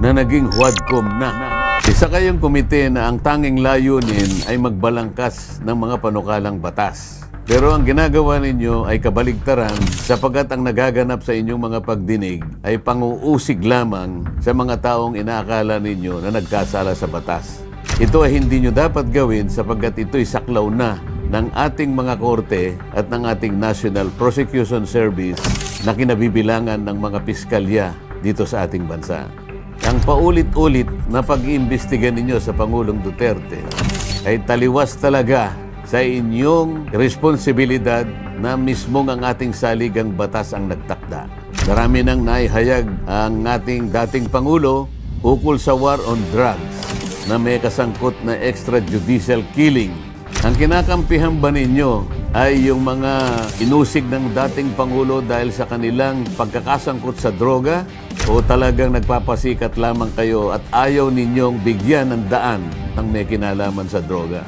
na naging Huadcom na. Isa kayong komite na ang tanging layunin ay magbalangkas ng mga panukalang batas. Pero ang ginagawa ninyo ay kabaligtaran sapagkat ang nagaganap sa inyong mga pagdinig ay panguusig lamang sa mga taong inaakala ninyo na nagkasala sa batas. Ito ay hindi nyo dapat gawin sapagkat ito'y saklaw na ng ating mga korte at ng ating National Prosecution Service na kinabibilangan ng mga piskalya dito sa ating bansa. Ang paulit-ulit na pag-iimbestiga ninyo sa Pangulong Duterte ay taliwas talaga sa inyong responsibilidad na mismong ang ating saligang batas ang nagtakda. Marami nang naihayag ang ating dating Pangulo ukol sa war on drugs na may kasangkot na extrajudicial killing. Ang kinakampihan ba ninyo ay yung mga inusig ng dating Pangulo dahil sa kanilang pagkakasangkot sa droga o talagang nagpapasikat lamang kayo at ayaw ninyong bigyan ng daan ang may kinalaman sa droga?